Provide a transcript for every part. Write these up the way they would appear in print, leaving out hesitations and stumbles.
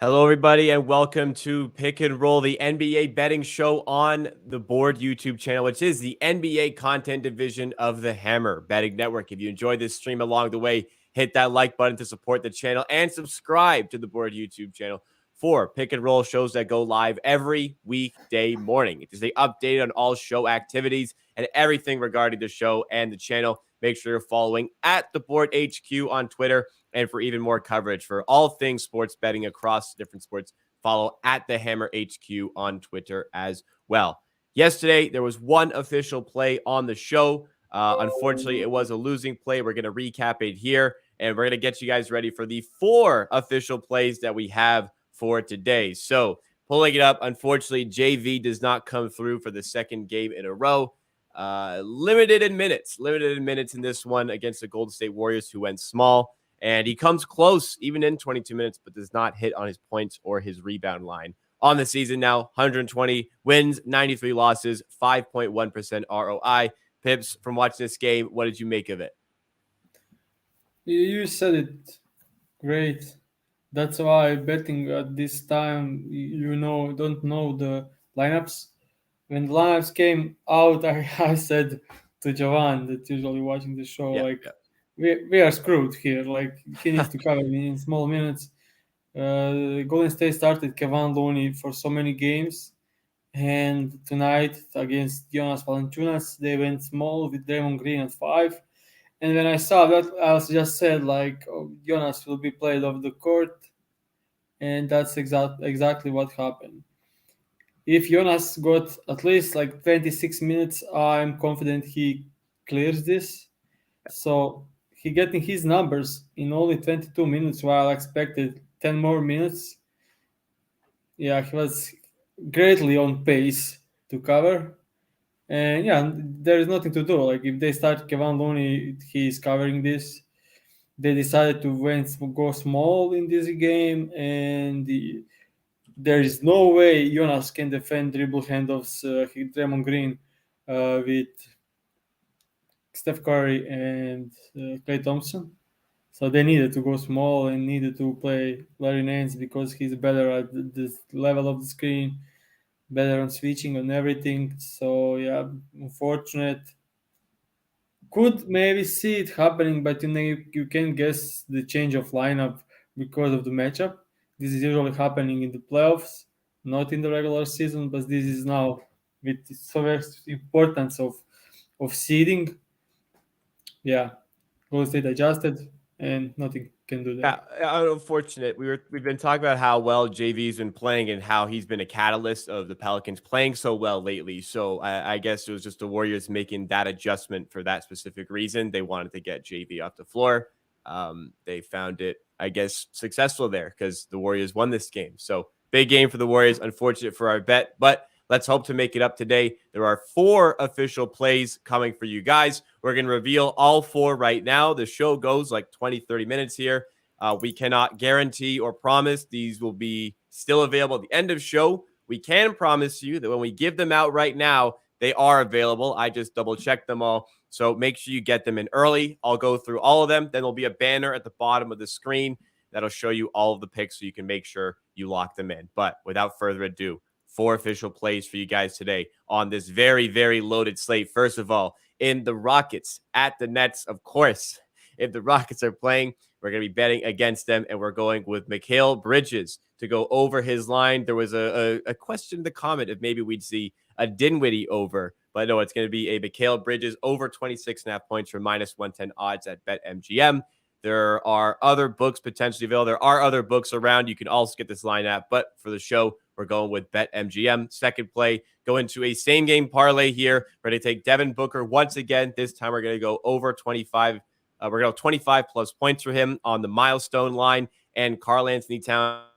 Hello, everybody, and welcome to Pick and Roll, the NBA betting show on the Board YouTube channel, which is the NBA content division of the Hammer Betting Network. If you enjoyed this stream along the way, hit that like button to support the channel and subscribe to the Board YouTube channel for Pick and Roll shows that go live every weekday morning. To stay updated on all show activities and everything regarding the show and the channel, make sure you're following at the Board HQ on Twitter. And for even more coverage for all things sports betting across different sports, follow at the Hammer HQ on Twitter as well. Yesterday, there was one official play on the show. Unfortunately, it was a losing play. We're going to recap it here, and we're going to get you guys ready for the 4 official plays that we have for today. So, pulling it up, unfortunately, JV does not come through for the second game in a row. Limited in minutes in this one against the Golden State Warriors, who went small. And he comes close, even in 22 minutes, but does not hit on his points or his rebound line. On the season now, 120 wins, 93 losses, 5.1% ROI. Pips, from watching this game, what did you make of it? You said it great. That's why betting at this time, don't know the lineups. When the lineups came out, I said to Javan, that's usually watching the show, Yeah, like, we are screwed here. Like, he needs to cover me in small minutes. Golden State started Kevin Looney for so many games. And tonight against Jonas Valanciunas, they went small with Draymond Green at 5. And when I saw that, I was just said like, oh, Jonas will be played off the court, and that's exactly what happened. If Jonas got at least like 26 minutes, I'm confident he clears this. So he getting his numbers in only 22 minutes, while I expected 10 more minutes. Yeah, he was greatly on pace to cover. And yeah, there is nothing to do. Like if they start Kevin Looney, he's covering this. They decided to go small in this game, and there is no way Jonas can defend dribble handoffs Draymond Green with Steph Curry and Klay Thompson. So they needed to go small and needed to play Larry Nance because he's better at the level of the screen, better on switching on everything. So yeah, unfortunate. Could maybe see it happening, but you can guess the change of lineup because of the matchup. This is usually happening in the playoffs, not in the regular season, but this is now with the so much importance of seeding. Yeah, Golden State adjusted, and nothing can do there. Yeah, unfortunate. We've been talking about how well JV's been playing and how he's been a catalyst of the Pelicans playing so well lately. So I guess it was just the Warriors making that adjustment for that specific reason. They wanted to get JV off the floor. They found it, I guess, successful there because the Warriors won this game. So big game for the Warriors. Unfortunate for our bet, but let's hope to make it up today. There are 4 official plays coming for you guys. We're going to reveal all 4 right now. The show goes like 20, 30 minutes here. We cannot guarantee or promise these will be still available at the end of show. We can promise you that when we give them out right now, they are available. I just double checked them all. So make sure you get them in early. I'll go through all of them. Then there'll be a banner at the bottom of the screen that'll show you all of the picks so you can make sure you lock them in. But without further ado, 4 official plays for you guys today on this very, very loaded slate. First of all, in the Rockets at the Nets, of course. If the Rockets are playing, we're going to be betting against them, and we're going with Mikal Bridges to go over his line. There was a question in the comment if maybe we'd see a Dinwiddie over, but no, it's going to be a Mikal Bridges over 26.5 points for minus 110 odds at BetMGM. There are other books potentially available. There are other books around. You can also get this line at, but for the show, we're going with BetMGM. Second play, go into a same game parlay here. We're going to take Devin Booker once again. This time we're going to go over 25. We're going to go 25 plus points for him on the milestone line. And Karl Anthony Towns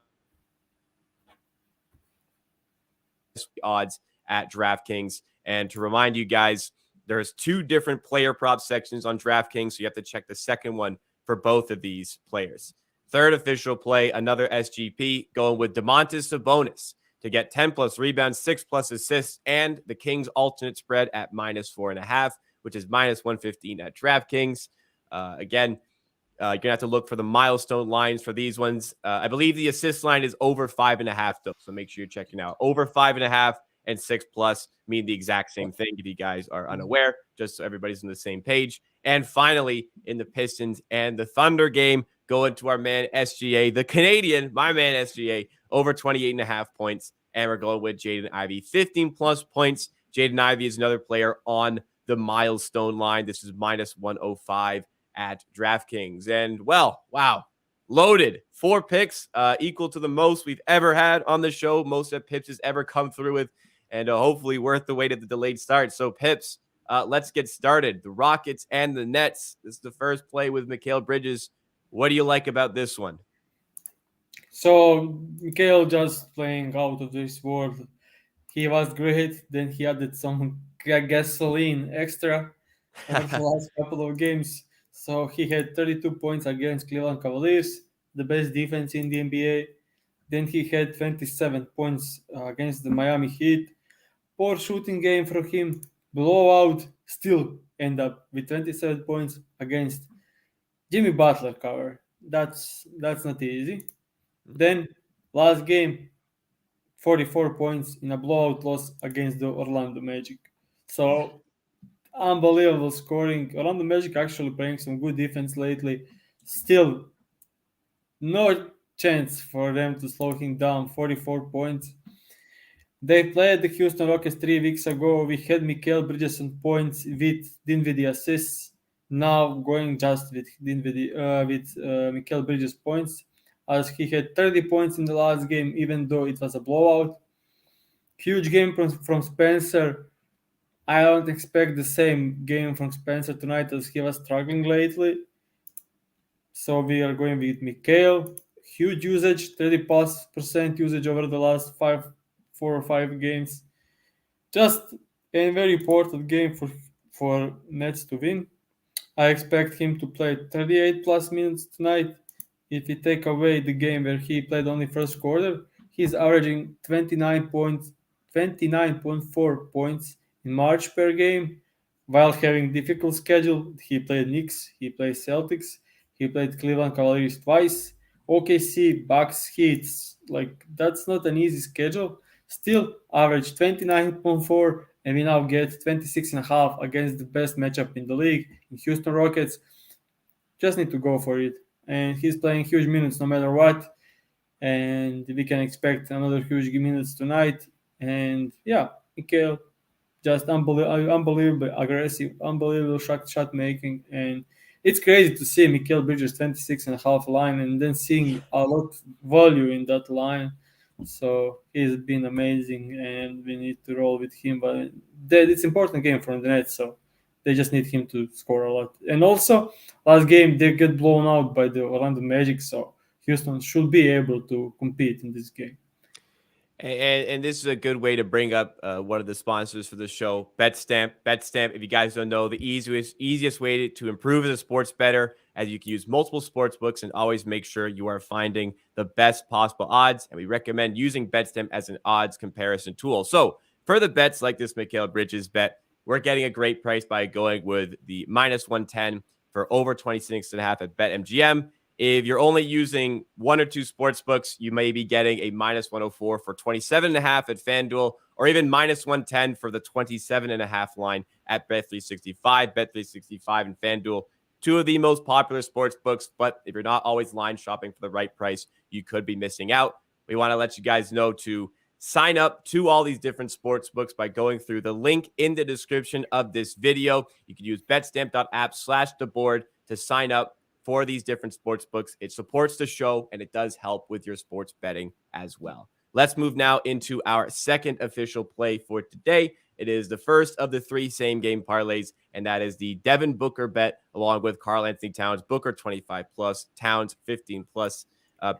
odds at DraftKings. And to remind you guys, there's 2 different player prop sections on DraftKings, so you have to check the second one for both of these players. Third official play, another SGP, going with Domantas Sabonis to get 10 plus rebounds, 6 plus assists, and the Kings alternate spread at minus 4.5, which is minus 115 at DraftKings. Again, You're going to have to look for the milestone lines for these ones. I believe the assist line is over 5.5, though. So make sure you're checking out. Over 5.5 and 6+ mean the exact same thing if you guys are unaware, just so everybody's on the same page. And finally, in the Pistons and the Thunder game, going to our man SGA, the Canadian, my man SGA, over 28.5 points. And we're going with Jaden Ivey, 15+ points. Jaden Ivey is another player on the milestone line. This is minus 105 at DraftKings. And well, wow, loaded 4 picks, equal to the most we've ever had on the show, most that Pips has ever come through with, and hopefully worth the wait at the delayed start. So Pips, let's get started. The Rockets and the Nets. This is the first play with Mikal Bridges. What do you like about this one? So Mikhail just playing out of this world. He was great. Then he added some gasoline extra over the last couple of games. So he had 32 points against Cleveland Cavaliers, the best defense in the NBA. Then he had 27 points against the Miami Heat. Poor shooting game for him. Blowout. Still end up with 27 points against Jimmy Butler cover. That's not easy. Then last game, 44 points in a blowout loss against the Orlando Magic. So unbelievable scoring. Orlando Magic actually playing some good defense lately. Still, no chance for them to slow him down. 44 points. They played the Houston Rockets 3 weeks ago. We had Mikal Bridges on points with Dinwiddie assists. Now going just with Dinwiddie with Mikal Bridges points, as he had 30 points in the last game, even though it was a blowout. Huge game from Spencer. I don't expect the same game from Spencer tonight as he was struggling lately. So we are going with Mikal. Huge usage, 30+% usage over the last 4 or 5 games. Just a very important game for Nets to win. I expect him to play 38+ minutes tonight. If we take away the game where he played only first quarter, he's averaging 29.4 points in March per game. While having difficult schedule, he played Knicks, he played Celtics, he played Cleveland Cavaliers twice, OKC, Bucks, Heat. Like, that's not an easy schedule. Still averaged 29.4, and we now get 26.5 against the best matchup in the league in Houston Rockets. Just need to go for it. And he's playing huge minutes no matter what. And we can expect another huge minutes tonight. And yeah, Mikal, just unbelievable aggressive, unbelievable shot making. And it's crazy to see Mikal Bridges 26.5 line and then seeing a lot of value in that line. So he's been amazing, and we need to roll with him. But it's important game for the Nets, so they just need him to score a lot. And also, last game they get blown out by the Orlando Magic, so Houston should be able to compete in this game. And this is a good way to bring up one of the sponsors for the show, BetStamp. BetStamp, if you guys don't know, the easiest way to improve as a sports bettor, as you can use multiple sports books and always make sure you are finding the best possible odds. And we recommend using BetStamp as an odds comparison tool. So for the bets like this Mikal Bridges bet, we're getting a great price by going with the minus 110 for over 26.5 at BetMGM. If you're only using one or two sports books, you may be getting a minus 104 for 27.5 at FanDuel, or even minus 110 for the 27.5 line at Bet365. Bet365 and FanDuel, two of the most popular sports books, but if you're not always line shopping for the right price, you could be missing out. We want to let you guys know to sign up to all these different sports books by going through the link in the description of this video. You can use betstamp.app/theboard to sign up for these different sports books. It supports the show, and it does help with your sports betting as well. Let's move now into our second official play for today. It is the first of the 3 same-game parlays, and that is the Devin Booker bet, along with Karl Anthony Towns. Booker 25+, Towns 15+.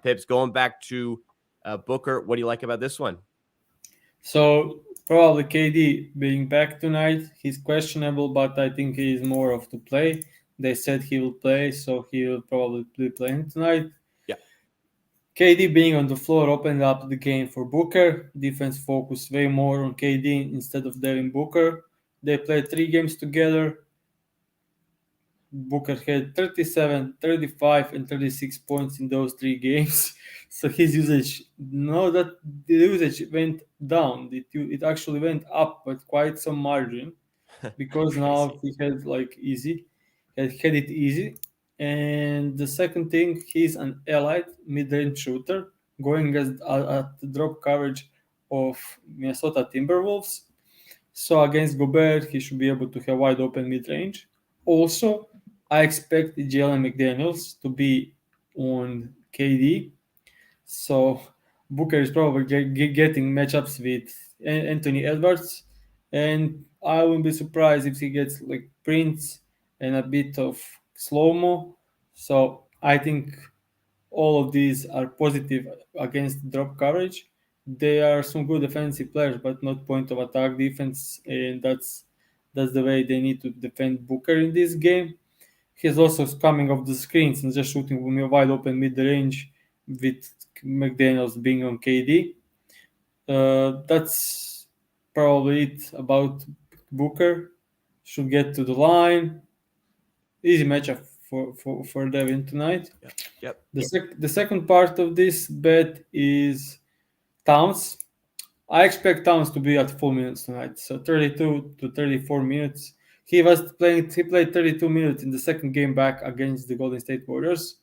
Pips, going back to Booker, what do you like about this one? So probably KD being back tonight. He's questionable, but I think he is more of to play. They said he will play, so he will probably be playing tonight. Yeah. KD being on the floor opened up the game for Booker. Defense focused way more on KD instead of Devin Booker. They played 3 games together. Booker had 37, 35, and 36 points in those three games. So his usage, no, that the usage went down. It actually went up, but quite some margin because now Crazy. he had like easy, had it easy. And the second thing, he's an elite mid-range shooter going at the drop coverage of Minnesota Timberwolves. So against Gobert, he should be able to have wide open mid-range. Also, I expect Jalen McDaniels to be on KD. So Booker is probably getting matchups with Anthony Edwards, and I wouldn't be surprised if he gets like Prince and a bit of slow mo. So I think all of these are positive against drop coverage. They are some good defensive players, but not point of attack defense, and that's the way they need to defend Booker in this game. He's also coming off the screens and just shooting from a wide open mid range with McDaniels being on KD. That's probably it about Booker. Should get to the line. Easy matchup for Devin tonight. Yep. Yep. The second part of this bet is Towns. I expect Towns to be at full minutes tonight, so 32 to 34 minutes. He played 32 minutes in the second game back against the Golden State Warriors.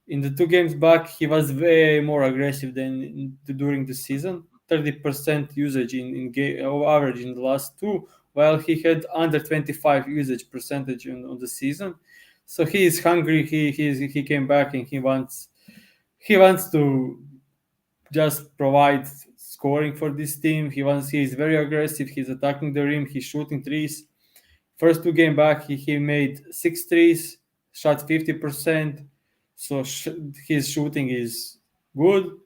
In the two games back, he was way more aggressive than during the season. 30% usage in game average in the last two, while he had under 25 usage percentage on the season. So he is hungry. He came back and he wants to just provide scoring for this team. He is very aggressive. He's attacking the rim. He's shooting threes. First two game back, he made six threes, shot 50%. So his shooting is good.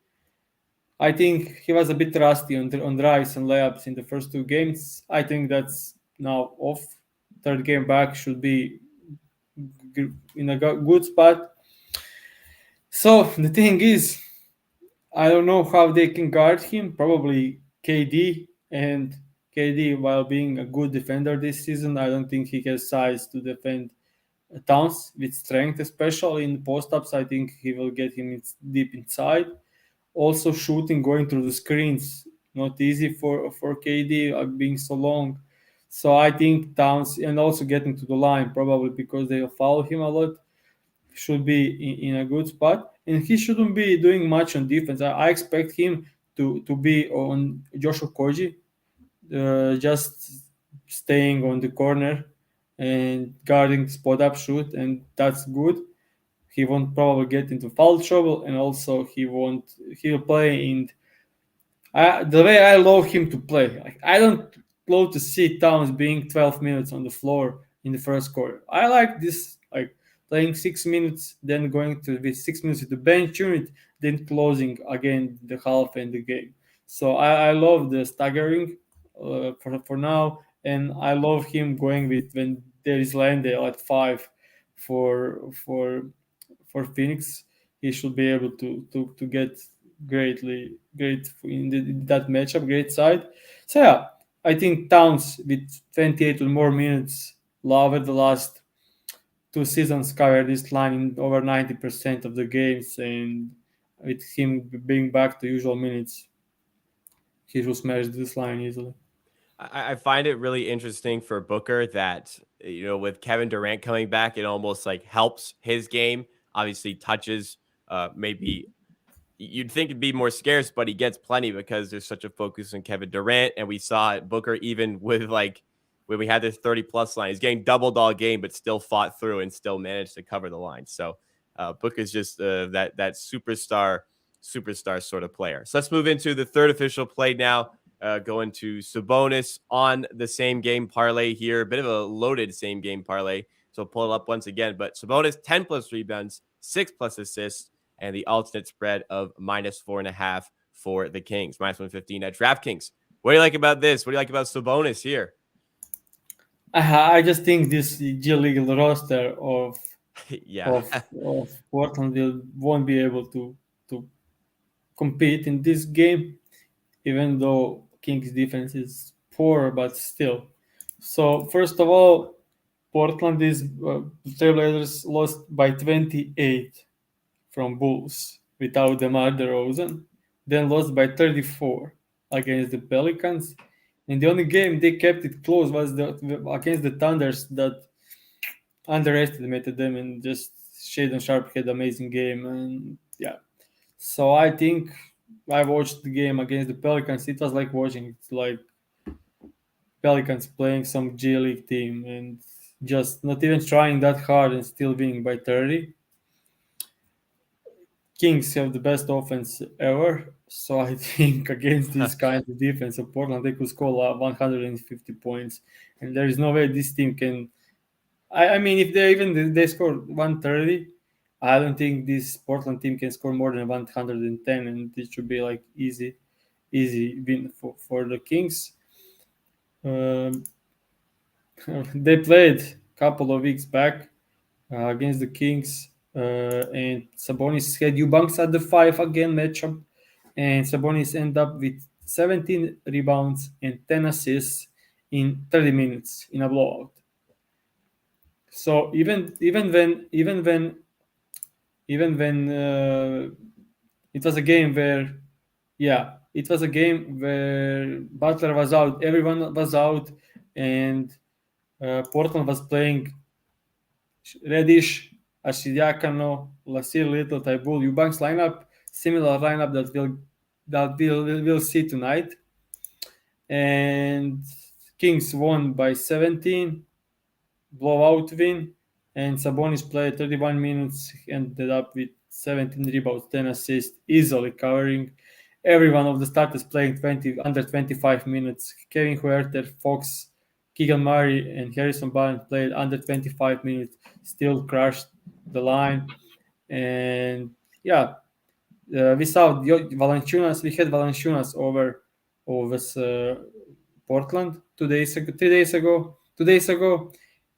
I think he was a bit rusty on drives and layups in the first two games. I think that's now off. Third game back should be in a good spot. So the thing is, I don't know how they can guard him. Probably KD, and KD, while being a good defender this season, I don't think he has size to defend Towns with strength, especially in post ups. I think he will get him deep inside. Also, shooting going through the screens, not easy for KD being so long. So I think Towns, and also getting to the line, probably because they follow him a lot, should be in a good spot, and he shouldn't be doing much on defense. I expect him to be on Joshua Koji, just staying on the corner and guarding spot up shoot, and that's good. He won't probably get into foul trouble, and also he'll play in the way I love him to play. Like, I don't love to see Towns being 12 minutes on the floor in the first quarter. I like this, like playing 6 minutes, then going to with 6 minutes with the bench unit, then closing again the half and the game. So I love the staggering for now, and I love him going with when there is Landale at 5 for Phoenix. He should be able to get great in that matchup, great side. So yeah, I think Towns with 28 or more minutes, Love the last two seasons covered this line in over 90% of the games, and with him being back to usual minutes, he will smash this line easily. I find it really interesting for Booker that, with Kevin Durant coming back, it almost like helps his game. Obviously, touches maybe you'd think it'd be more scarce, but he gets plenty because there's such a focus on Kevin Durant. And we saw it, Booker, even with like when we had this 30 plus line, he's getting doubled all game, but still fought through and still managed to cover the line. So Booker's just that superstar sort of player. So let's move into the third official play now. Going to Sabonis on the same game parlay here. A bit of a loaded same game parlay. So pull it up once again. But Sabonis, 10 plus rebounds, 6 plus assists, and the alternate spread of -4.5 for the Kings, -115 at DraftKings. What do you like about this? What do you like about Sabonis here? I just think this G League roster Yeah. of Portland won't be able to compete in this game, even though Kings defense is poor, but still. So first of all, Portland is Trailblazers lost by 28 from Bulls without DeMar DeRozan, then lost by 34 against the Pelicans. And the only game they kept it close was against the Thunders that underestimated them, and just Shaden Sharp had an amazing game. And yeah, so I think I watched the game against the Pelicans. It was like watching it's like Pelicans playing some G League team and just not even trying that hard and still winning by 30. Kings have the best offense ever, so I think against this kind of defense of Portland, they could score 150 points, and there is no way this team can. I mean, if they score 130, I don't think this Portland team can score more than 110, and it should be like easy win for the Kings. Um, they played a couple of weeks back against the Kings, and Sabonis had Eubanks at the 5 again matchup, and Sabonis ended up with 17 rebounds and 10 assists in 30 minutes in a blowout. So even when it was a game where, yeah, it was a game where Butler was out, everyone was out, and Portland was playing Reddish, Arcidiacono, Lasir Little, Taibul, Eubanks lineup, similar lineup that we'll see tonight. And Kings won by 17, blowout win, and Sabonis played 31 minutes, ended up with 17 rebounds, 10 assists, easily covering. Every one of the starters playing under 25 minutes. Kevin Huerter, Fox, Keegan Murray, and Harrison Barnes played under 25 minutes, still crushed the line. And yeah, we saw Valanciunas. We had Valanciunas over Portland 2 days ago. 3 days ago. 2 days ago,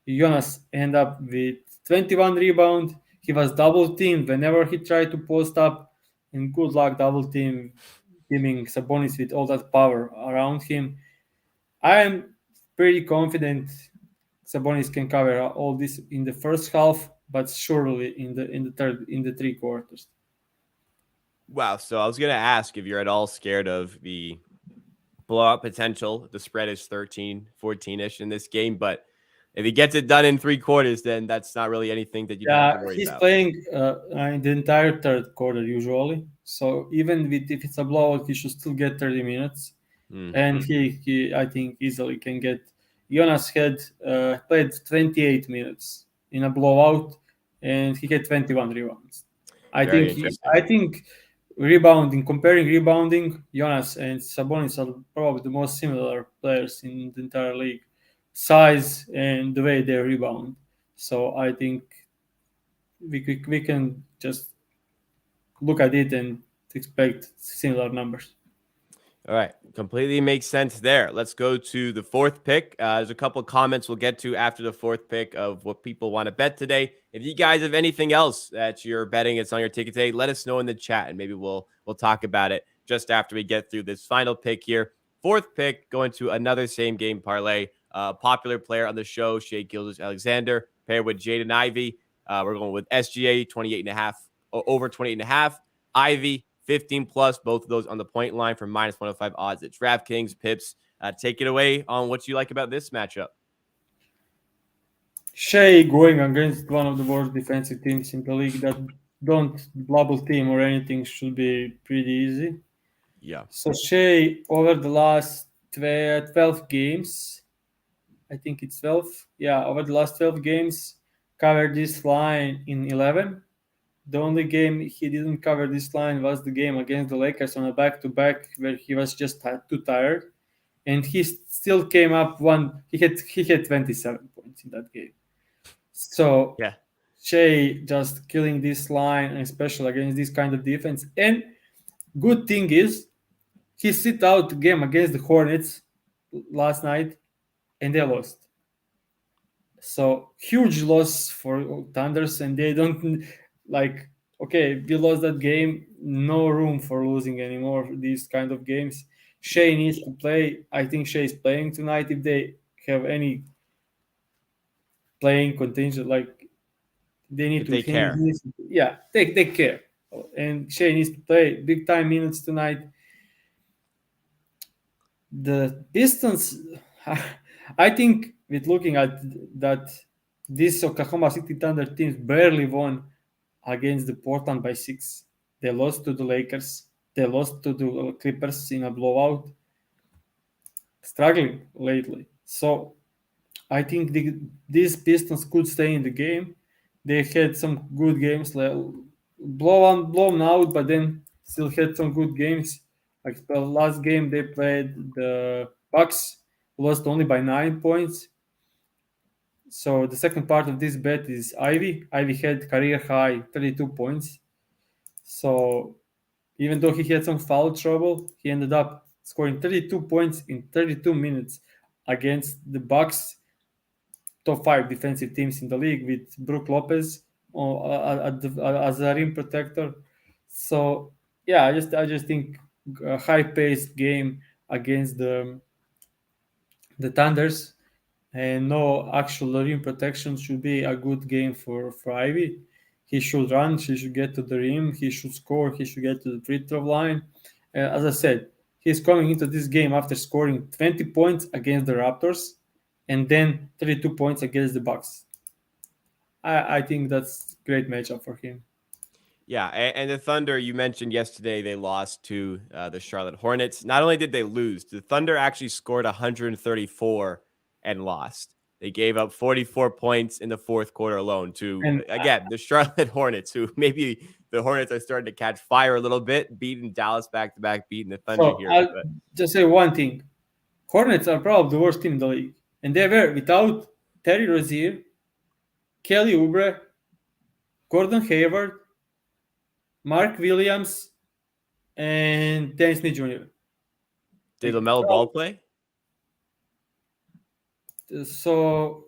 Jonas ended up with 21 rebound. He was double teamed whenever he tried to post up, and good luck double teaming Sabonis with all that power around him. I am pretty confident Sabonis can cover all this in the first half, but surely in the 3 quarters. Wow. So I was going to ask if you're at all scared of the blowout potential. The spread is 13, 14-ish in this game, but if he gets it done in 3 quarters, then that's not really anything that you'd have to worry He's about. playing in the entire third quarter usually. So even if it's a blowout, he should still get 30 minutes. And he I think easily can get. Jonas had played 28 minutes in a blowout, and he had 21 rebounds. Very interesting. I think comparing rebounding, Jonas and Sabonis are probably the most similar players in the entire league, size and the way they rebound. So I think we can just look at it and expect similar numbers. All right. Completely makes sense there. Let's go to the fourth pick. There's a couple of comments we'll get to after the fourth pick of what people want to bet today. If you guys have anything else that you're betting, it's on your ticket today, let us know in the chat, and maybe we'll talk about it just after we get through this final pick here. Fourth pick, going to another same game parlay. Popular player on the show, Shea Gilgeous-Alexander, paired with Jaden Ivey. We're going with SGA 28.5, over 28.5. Ivy 15 plus, both of those on the point line for minus 105 odds at DraftKings. Pips, take it away on what you like about this matchup. Shea going against one of the worst defensive teams in the league that don't double team or anything should be pretty easy. Yeah. So Shea over the last 12 games, I think it's 12. Yeah, over the last 12 games, covered this line in 11. The only game he didn't cover this line was the game against the Lakers on a back-to-back where he was just too tired, and he still came up one. He had 27 points in that game. So Yeah. Shea just killing this line, especially against this kind of defense. And good thing is he sit out the game against the Hornets last night, and they lost. So huge loss for Thunders, and they don't like. Okay, we lost that game. No room for losing anymore. These kind of games. Shea needs to play. I think Shea is playing tonight. If they have any playing contingent. Like they need to They care. take care. And Shea needs to play big time minutes tonight. The Pistons, I think, with looking at that, this Oklahoma City Thunder teams barely won against the Portland by 6. They lost to the Lakers. They lost to the Clippers in a blowout. Struggling lately. So I think these Pistons could stay in the game. They had some good games, like blown out, but then still had some good games. Like the last game they played, the Bucks lost only by 9 points. So the second part of this bet is Ivy. Ivy had career high 32 points. So even though he had some foul trouble, he ended up scoring 32 points in 32 minutes against the Bucks, top 5 defensive teams in the league, with Brook Lopez as a rim protector. So yeah, I just think a high-paced game against the Thunders and no actual rim protection should be a good game for Ivy. He should run, he should get to the rim, he should score, he should get to the free throw line. As I said, he's coming into this game after scoring 20 points against the Raptors and then 32 points against the Bucks. I think that's a great matchup for him. Yeah, and the Thunder, you mentioned yesterday they lost to the Charlotte Hornets. Not only did they lose, the Thunder actually scored 134 and lost. They gave up 44 points in the fourth quarter alone to, And again, the Charlotte Hornets, who maybe the Hornets are starting to catch fire a little bit, beating Dallas back-to-back, beating the Thunder so here. I'll But just say one thing. Hornets are probably the worst team in the league. And they were without Terry Rozier, Kelly Oubre, Gordon Hayward, Mark Williams, and Dennis Smith Jr. did Like, LaMelo Ball play? so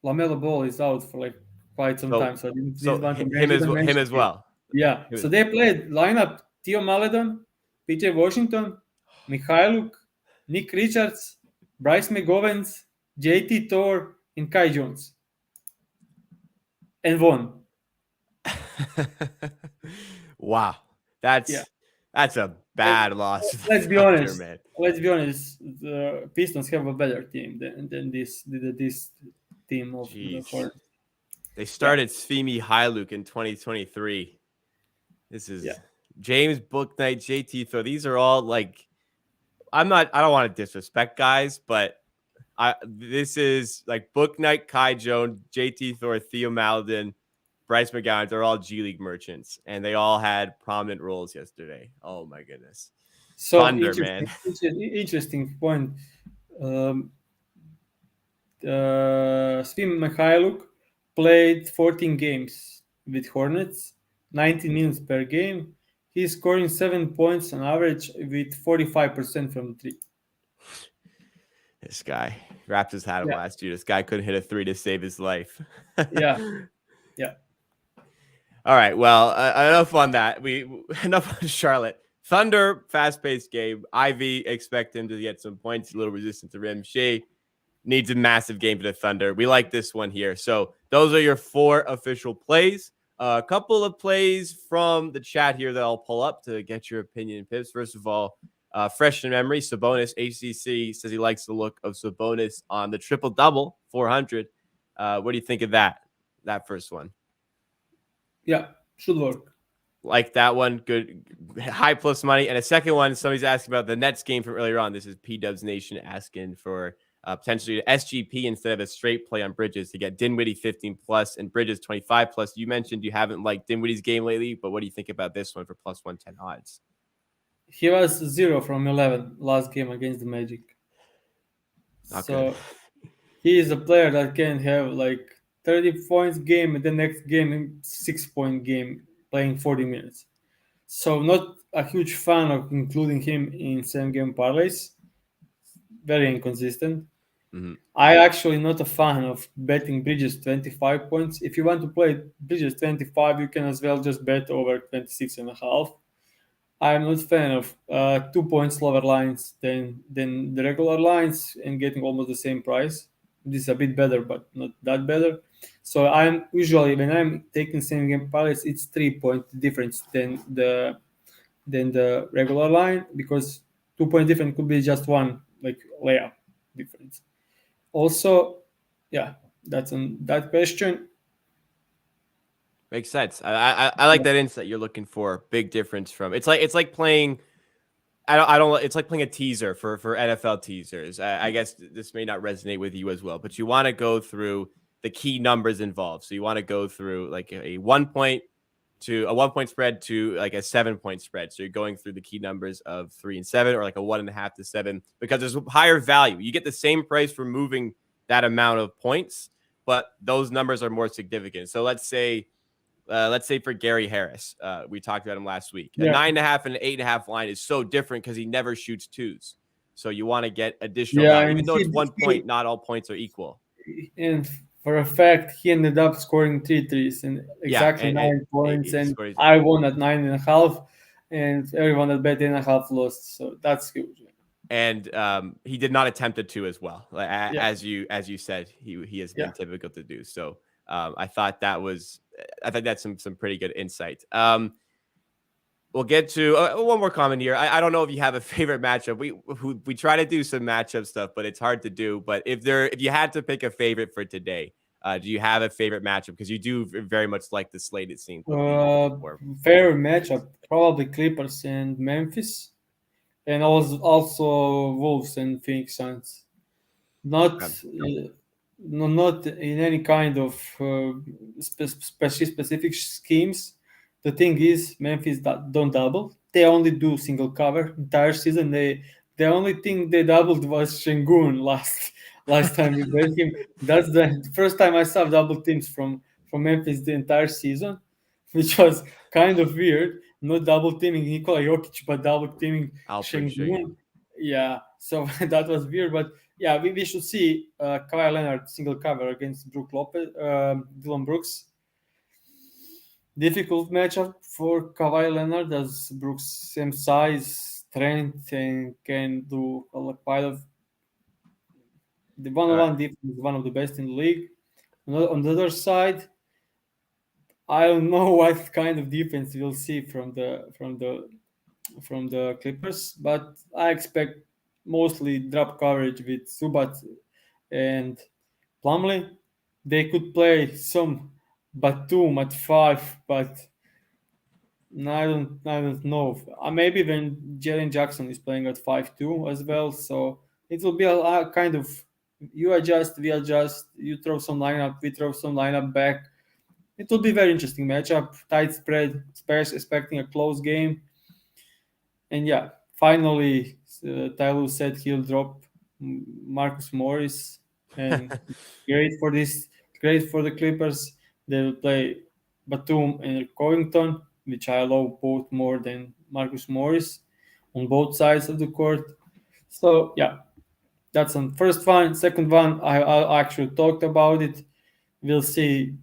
LaMelo Ball is out for like quite some time, so I didn't want to mention Him as well. Yeah, so they played lineup Theo Maledon, PJ Washington, Mikhailuk, Nick Richards, Bryce McGovens, JT Thor, and Kai Jones. And won. Wow. That's a bad loss. Let's be Thunder, honest. man. Let's be honest. The Pistons have a better team than this team of the Hornets. They started Svi Mykhailiuk in 2023. This is James Bouknight, JT Thor. These are all like I don't want to disrespect guys, but this is like Bouknight, Kai Jones, JT Thor, Theo Maledon, Bryce McGowan. They're all G League merchants, and they all had prominent roles yesterday. Oh my goodness. So Thunder, man. Interesting point. Svi Mykhailiuk played 14 games with Hornets, 19 minutes per game. He's scoring 7 points on average with 45% from 3. This guy Raptors had him last year. This guy couldn't hit a 3 to save his life. Yeah. All right. Well, enough on that. Enough on Charlotte. Thunder, fast-paced game. Ivy, expect him to get some points, a little resistant to rim. Shea needs a massive game for the Thunder. We like this one here. So those are your 4 official plays. A couple of plays from the chat here that I'll pull up to get your opinion, Pips. First of all, fresh in memory, Sabonis, HCC says he likes the look of Sabonis on the triple-double, 400. What do you think of that first one? Yeah, should work. Like that one, good, high plus money. And a second one, somebody's asking about the Nets game from earlier on. This is P-Dubs Nation asking for potentially SGP instead of a straight play on Bridges to get Dinwiddie 15 plus and Bridges 25 plus. You mentioned you haven't liked Dinwiddie's game lately, but what do you think about this one for plus 110 odds? He was 0 from 11 last game against the Magic. So he is a player that can have like 30 points game and the next game 6-point game playing 40 minutes. So not a huge fan of including him in same game parlays. Very inconsistent. Mm-hmm. I actually not a fan of betting Bridges 25 points. If you want to play Bridges 25, you can as well just bet over 26.5. I'm not a fan of 2 points lower lines than the regular lines and getting almost the same price. This is a bit better, but not that better. So I'm usually when I'm taking same game parlays, it's 3 point difference than the regular line, because 2 point difference could be just one like layup difference. Also, yeah, that's on that question. Makes sense. I like Yeah, that insight you're looking for. Big difference from it's like playing. I don't. It's like playing a teaser for NFL teasers. I guess this may not resonate with you as well, but you want to go through the key numbers involved. So you want to go through like a 1 point to a 1 point spread to like a 7 point spread. So you're going through the key numbers of 3 and 7, or like a 1.5 to 7, because there's higher value. You get the same price for moving that amount of points, but those numbers are more significant. So let's say for Gary Harris, we talked about him last week. A yeah, 9.5 and an 8.5 line is so different because he never shoots twos. So you want to get additional yeah, value, and even though it's one he point. Not all points are equal. and for a fact he ended up scoring three threes and Yeah, exactly and 9 points, he and scores. I won at 9.5, and everyone that bet 8.5 lost. So that's huge. And he did not attempt a two as well, Yeah, as you said he has been yeah. typical to do. So I think that's some pretty good insight. We'll get to one more comment here. I don't know if you have a favorite matchup. We try to do some matchup stuff, but it's hard to do. But if you had to pick a favorite for today, do you have a favorite matchup? Because you do very much like the slate. It seems what we've Uh, for. Fair matchup probably Clippers and Memphis, and also Wolves and Phoenix Suns. Not Um, not in any kind of specific schemes. The thing is, Memphis don't double. They only do single cover entire season. The only thing they doubled was Shengun last time we played him. That's the first time I saw double teams from Memphis the entire season, which was kind of weird. Not double teaming Nikola Jokic, but double teaming Alperen Shengun. Şengün. Yeah, so that was weird, but yeah, we should see Kawhi Leonard single cover against Dylan Brooks. Difficult matchup for Kawhi Leonard, as Brooks same size, strength, and can do quite of the All right. one-on-one defense is one of the best in the league. On the other side, I don't know what kind of defense we'll see from the Clippers, but I expect mostly drop coverage with Subat and Plumlee. They could play some Batum at 5, but no, I don't know. Maybe when Jalen Jackson is playing at 5 too as well. So it will be a kind of you adjust, we adjust, you throw some lineup, we throw some lineup back. It will be very interesting matchup, tight spread, expecting a close game. And yeah, finally, Tyloo said he'll drop Marcus Morris, and great for this, great for the Clippers. They will play Batum and Covington, which I love both more than Marcus Morris on both sides of the court. So yeah, that's on first one. Second one, I actually talked about it. We'll see.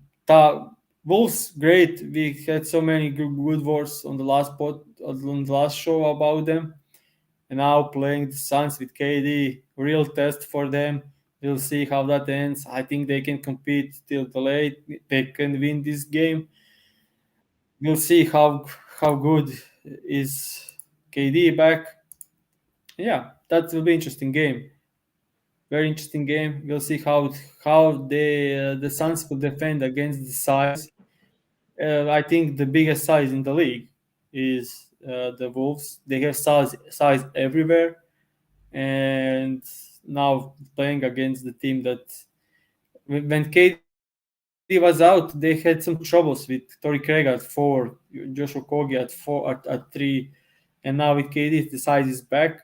Wolves, great. We had so many good words on the on the last show about them, and now playing the Suns with KD, real test for them. We'll see how that ends. I think they can compete till the late. They can win this game. We'll see how good is KD back. Yeah, that will be interesting game. Very interesting game. We'll see how the Suns will defend against the size. I think the biggest size in the league is the Wolves. They have size everywhere, and now playing against the team that when KD was out, they had some troubles with Torrey Craig at 4, Joshua Kogi at 3, and now with KD the size is back,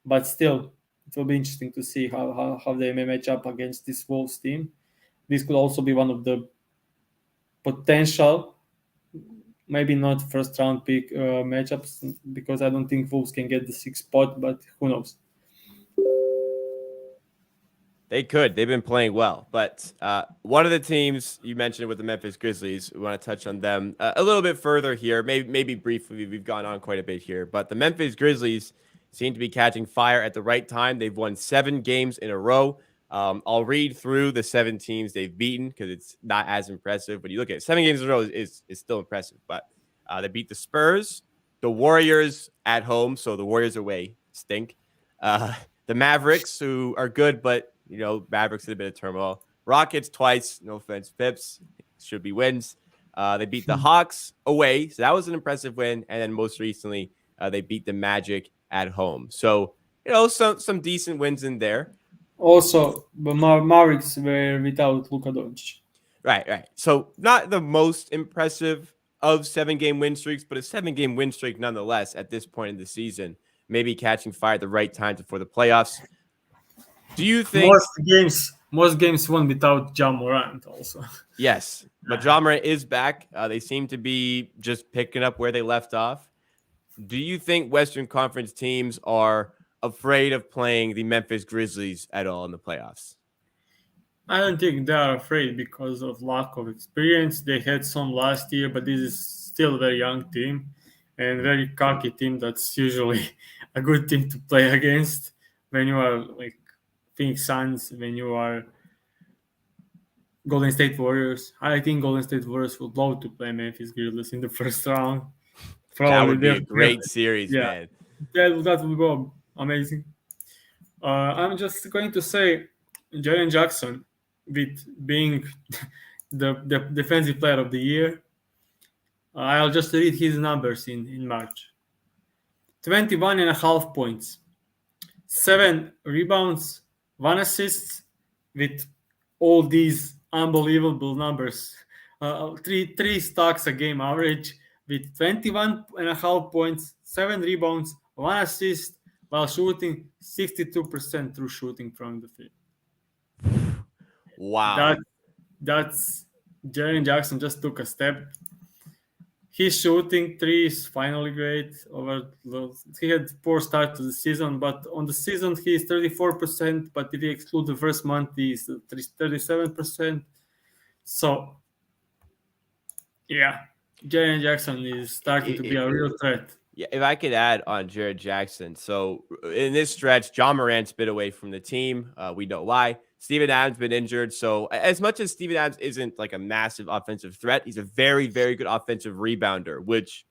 but still it will be interesting to see how they may match up against this Wolves team. This could also be one of the potential, maybe not first round pick matchups, because I don't think Wolves can get the 6th spot, but who knows? They could. They've been playing well. But one of the teams you mentioned with the Memphis Grizzlies, we want to touch on them a little bit further here. Maybe briefly. We've gone on quite a bit here. But the Memphis Grizzlies seem to be catching fire at the right time. They've won 7 games in a row. I'll read through the 7 teams they've beaten because it's not as impressive. But you look at 7 games in a row is still impressive. But they beat the Spurs, the Warriors at home, so the Warriors away stink. The Mavericks, who are good, but Mavericks in a bit of turmoil. Rockets twice, no offense, Pips, should be wins. They beat the Hawks away, so that was an impressive win. And then most recently, they beat the Magic at home. So some decent wins in there. Also, the Mavericks were without Luka Doncic. Right. So not the most impressive of 7-game win streaks, but a 7-game win streak nonetheless at this point in the season. Maybe catching fire at the right time before the playoffs. Do you think most games won without Ja Morant also? Yes, but Ja Morant is back. They seem to be just picking up where they left off. Do you think Western Conference teams are afraid of playing the Memphis Grizzlies at all in the playoffs? I don't think they are afraid because of lack of experience. They had some last year, but this is still a very young team and very cocky team. That's usually a good team to play against when you are like Phoenix Suns, when you are Golden State Warriors. I think Golden State Warriors would love to play Memphis Grizzlies in the first round. Probably that would be a great series, yeah, man. That would go amazing. I'm just going to say Jaren Jackson, with being the defensive player of the year, I'll just read his numbers in March. 21.5 points, 7 rebounds, 1 assist, with all these unbelievable numbers. 3 stocks a game average with 21.5 points, 7 rebounds, 1 assist, while shooting 62% through shooting from the field. Wow. That's Jaren Jackson just took a step. His shooting 3 is finally great. He had poor start to the season, but on the season he is 34%. But if you exclude the first month, he is 37%. So, yeah, Jaren Jackson is starting to be a real threat. Yeah, if I could add on Jaren Jackson. So in this stretch, Ja Morant's been away from the team. We know why. Steven Adams been injured. So as much as Steven Adams isn't like a massive offensive threat, he's a very, very good offensive rebounder, which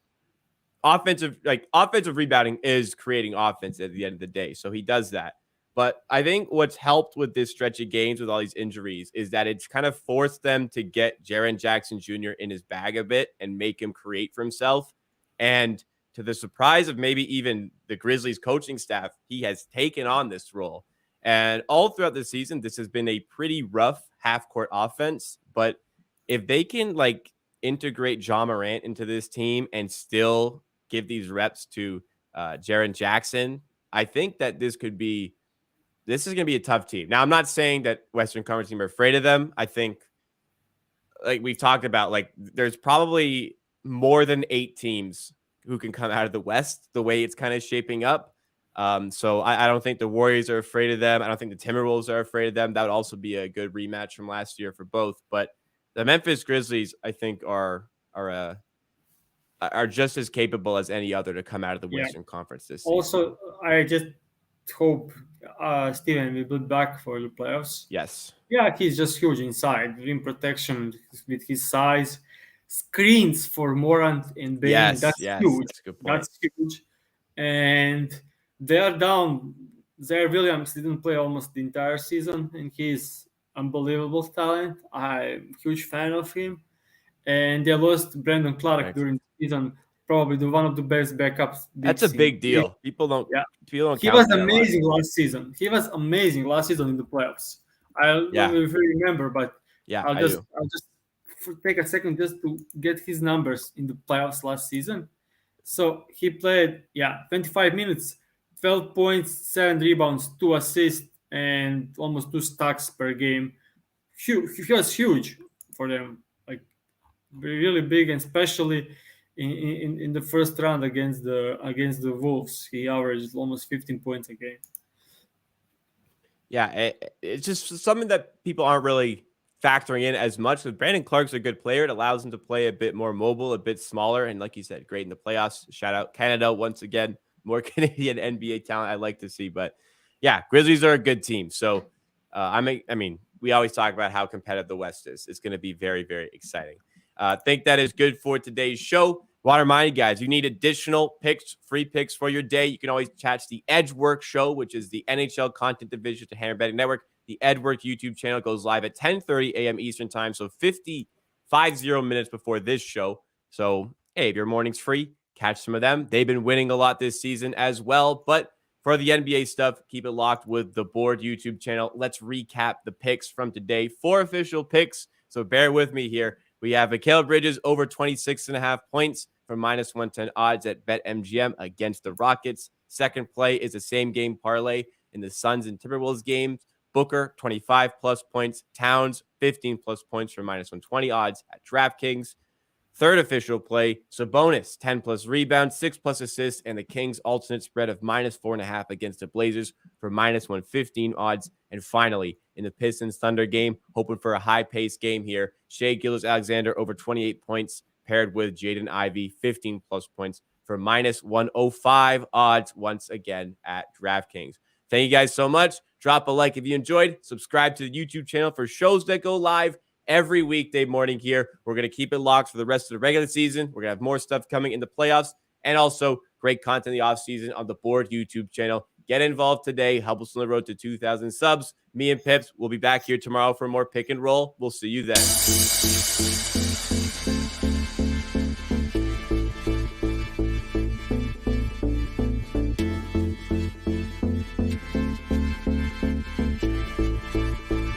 offensive rebounding is creating offense at the end of the day. So he does that. But I think what's helped with this stretch of games with all these injuries is that it's kind of forced them to get Jaren Jackson Jr. in his bag a bit and make him create for himself. And to the surprise of maybe even the Grizzlies coaching staff, he has taken on this role. And all throughout the season, this has been a pretty rough half-court offense. But if they can integrate Ja Morant into this team and still give these reps to Jaren Jackson, I think that this is going to be a tough team. Now, I'm not saying that Western Conference teams are afraid of them. I think, like we've talked about, there's probably more than 8 teams who can come out of the West the way it's kind of shaping up. So I don't think the Warriors are afraid of them. I don't think the Timberwolves are afraid of them. That would also be a good rematch from last year for both. But the Memphis Grizzlies, I think, are just as capable as any other to come out of the Western Conference this season. Also, I just hope Steven will be back for the playoffs. Yes. Yeah, he's just huge inside. Rim protection with his size. Screens for Morant and Bain. Yes, that's huge. That's a good point. That's huge. And they are down. Zaire Williams didn't play almost the entire season, and he's unbelievable talent. I'm a huge fan of him. And they lost Brandon Clark during the season, probably one of the best backups. That's a big deal. People don't. He was amazing last season. He was amazing last season in the playoffs. I don't know if you remember, but I'll just take a second just to get his numbers in the playoffs last season. So he played 25 minutes, 12 points, 7 rebounds, 2 assists, and almost 2 stocks per game. He was huge for them, really big, and especially in the first round against the Wolves, he averaged almost 15 points a game. Yeah, it's just something that people aren't really factoring in as much. Because Brandon Clark's a good player. It allows him to play a bit more mobile, a bit smaller, and like you said, great in the playoffs. Shout out Canada once again. More Canadian NBA talent I like to see. But yeah, Grizzlies are a good team. So I mean, we always talk about how competitive the West is. It's going to be very, very exciting. I think that is good for today's show. Want to remind you guys, you need additional picks, free picks for your day. You can always catch the Edge Work Show, which is the NHL content division to Hammer Betting Network. The Edge Work YouTube channel goes live at 10:30 a.m. Eastern time, so 50 minutes before this show. So, hey, if your morning's free, catch some of them. They've been winning a lot this season as well. But for the NBA stuff, keep it locked with the Board YouTube channel. Let's recap the picks from today. 4 official picks, so bear with me here. We have Mikal Bridges over 26.5 points for minus 110 odds at BetMGM against the Rockets. Second play is the same game parlay in the Suns and Timberwolves games. Booker, 25 plus points. Towns, 15 plus points for minus 120 odds at DraftKings. Third official play, Sabonis, 10 plus rebounds, 6 plus assists, and the Kings alternate spread of minus 4.5 against the Blazers for minus 115 odds. And finally, in the Pistons Thunder game, hoping for a high-paced game here, Shai Gilgeous-Alexander over 28 points, paired with Jaden Ivey, 15 plus points for minus 105 odds once again at DraftKings. Thank you guys so much. Drop a like if you enjoyed. Subscribe to the YouTube channel for shows that go live every weekday morning here. We're going to keep it locked for the rest of the regular season. We're going to have more stuff coming in the playoffs and also great content in the offseason on the Board YouTube channel. Get involved today. Help us on the road to 2,000 subs. Me and Pips will be back here tomorrow for more pick and roll. We'll see you then.